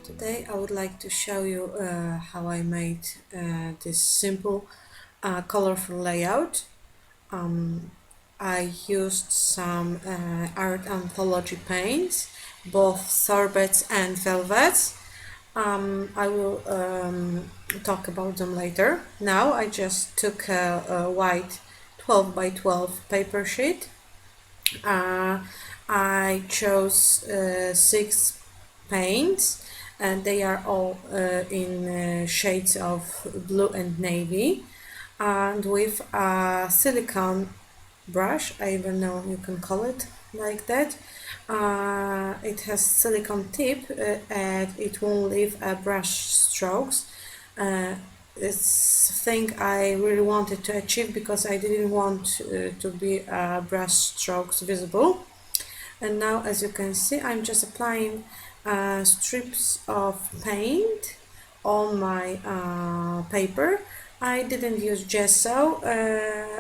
Today I would like to show you how I made this simple colorful layout. I used some art anthology paints, both sorbets and velvets. I will talk about them later. Now I just took a white 12 by 12 paper sheet. I chose 6 paints, and they are all in shades of blue and navy, and with a silicone brush. I even know you can call it like that. It has silicone tip and it won't leave brush strokes. It's thing I really wanted to achieve because I didn't want to be brush strokes visible. And now, as you can see, I'm just applying strips of paint on my paper. I didn't use gesso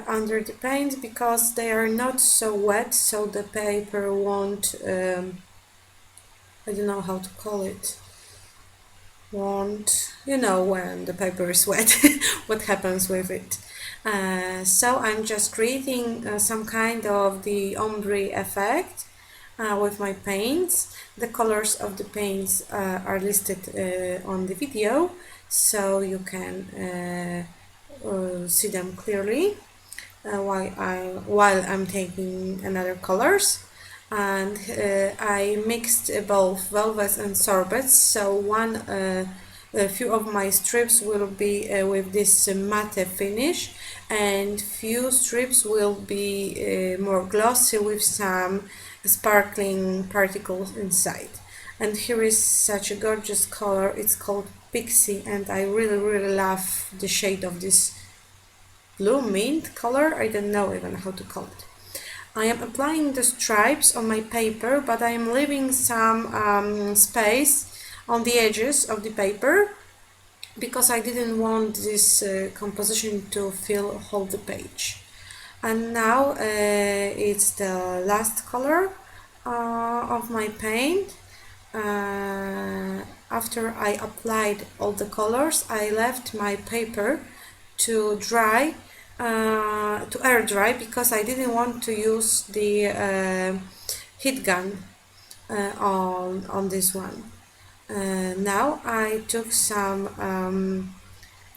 under the paint because they are not so wet, so the paper won't, I don't know how to call it, won't, you know, when the paper is wet, what happens with it. So I'm just creating some kind of the ombre effect with my paints. The colors of the paints are listed on the video, so you can see them clearly while I'm taking another colors. And I mixed both velvets and sorbets, so a few of my strips will be with this matte finish, and few strips will be more glossy with some sparkling particles inside. And here is such a gorgeous color. It's called Pixie, and I really love the shade of this blue mint color. I don't know even how to call it. I am applying the stripes on my paper, but I am leaving some space on the edges of the paper because I didn't want this composition to fill whole the page. And now it's the last color of my paint. After I applied all the colors, I left my paper to dry, to air dry, because I didn't want to use the heat gun on this one. Now I took some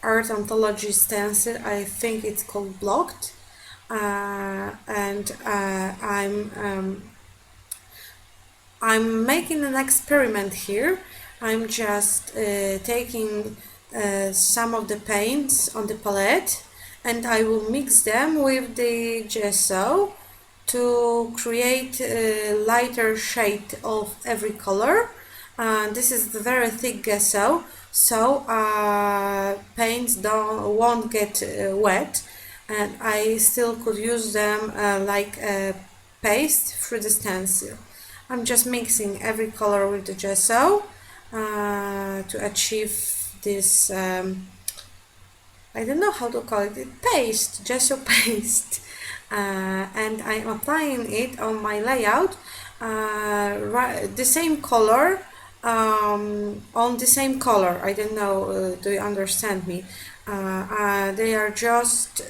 art anthology stencil. I think it's called Blocked, and I'm making an experiment here. I'm just taking some of the paints on the palette, and I will mix them with the gesso to create a lighter shade of every color. This is the very thick gesso, so paints won't get wet, and I still could use them like a paste through the stencil. I'm just mixing every color with the gesso to achieve this, I don't know how to call it, paste, gesso paste. And I'm applying it on my layout, the same color, on the same color. I don't know, do you understand me? They are just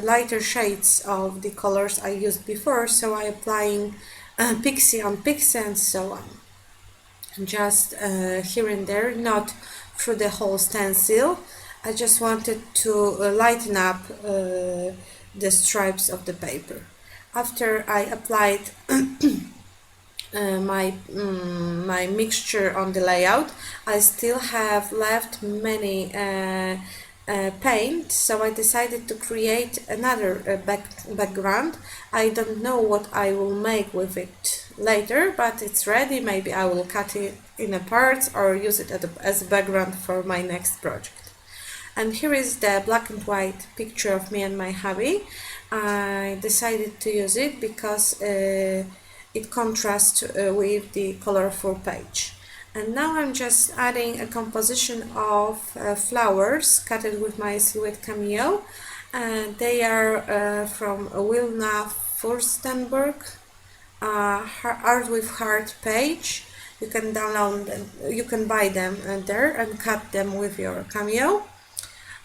lighter shades of the colors I used before, so I'm applying pixie on pixie and so on. Just here and there, not through the whole stencil. I just wanted to lighten up the stripes of the paper. After I applied my mixture on the layout, I still have left many paint, so I decided to create another background. I don't know what I will make with it later, but it's ready. Maybe I will cut it in parts or use it as a background for my next project. And here is the black and white picture of me and my hubby. I decided to use it because it contrasts with the colorful page. And now I'm just adding a composition of flowers cut with my Silhouette Cameo. They are from Wilna Furstenberg, Art with Heart page. You can download them, you can buy them there and cut them with your Cameo.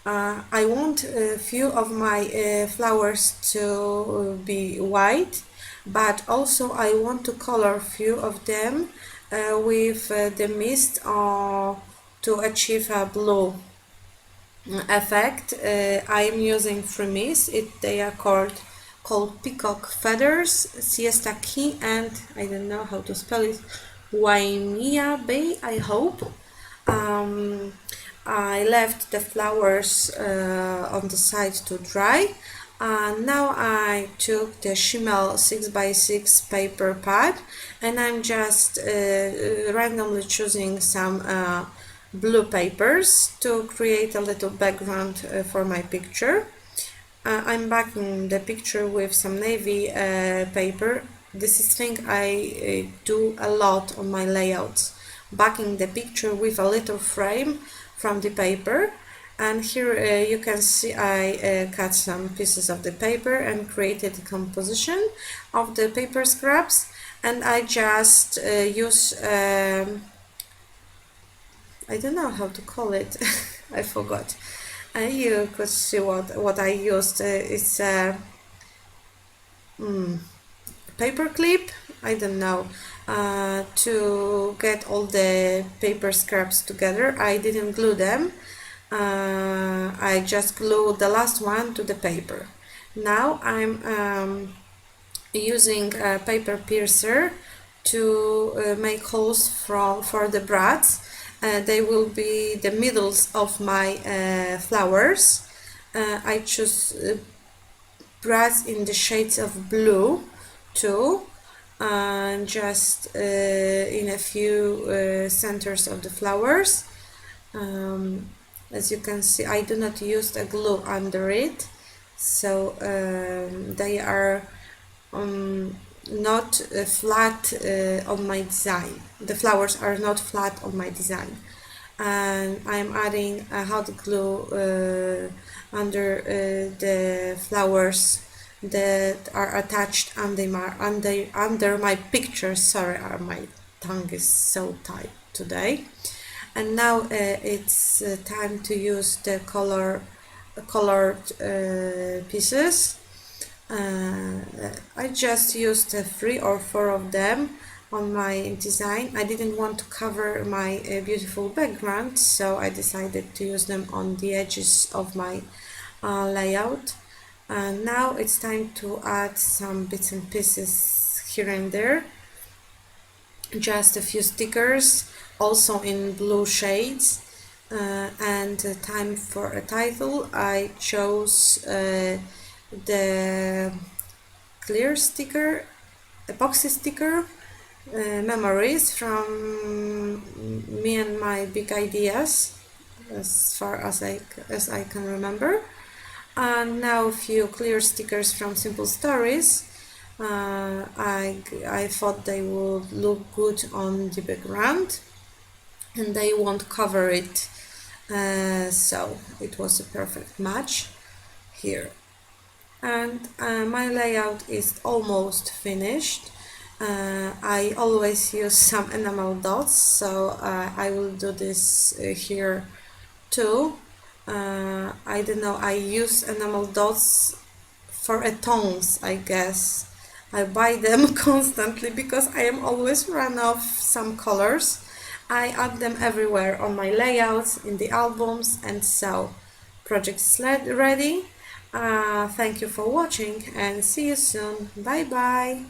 I want a few of my flowers to be white, but also I want to color few of them with the mist to achieve a blue effect. I'm using freemies. They are called peacock feathers, siesta key, and I don't know how to spell it. Waimea Bay, I hope. I left the flowers on the side to dry. Now I took the Shimmel 6x6 paper pad, and I'm just randomly choosing some blue papers to create a little background for my picture. I'm backing the picture with some navy paper. This is thing I do a lot on my layouts, backing the picture with a little frame from the paper. And here you can see I cut some pieces of the paper and created a composition of the paper scraps, and I just use I don't know how to call it. I forgot. You could see what I used. It's a paper clip. I don't know. To get all the paper scraps together. I didn't glue them. I just glued the last one to the paper. Now I'm using a paper piercer to make holes for the brads. They will be the middles of my flowers. I choose brads in the shades of blue too, just in a few centers of the flowers. As you can see, I do not use a glue under it, so they are not flat on my design. The flowers are not flat on my design, and I'm adding a hot glue under the flowers that are attached under my picture. Sorry, my tongue is so tight today. And now it's time to use the colored pieces. I just used 3 or 4 of them on my design. I didn't want to cover my beautiful background, so I decided to use them on the edges of my layout. And now it's time to add some bits and pieces here and there. Just a few stickers, also in blue shades. And time for a title. I chose the clear sticker, epoxy sticker, memories from me and my big ideas, as far as I can remember. And now a few clear stickers from Simple Stories. I thought they would look good on the background and they won't cover it, so it was a perfect match here. And my layout is almost finished. I always use some enamel dots, so I will do this here too. I don't know, I use enamel dots for tones, I guess. I buy them constantly because I am always run off some colors. I add them everywhere on my layouts, in the albums, and so project's ready. Thank you for watching and see you soon. Bye bye.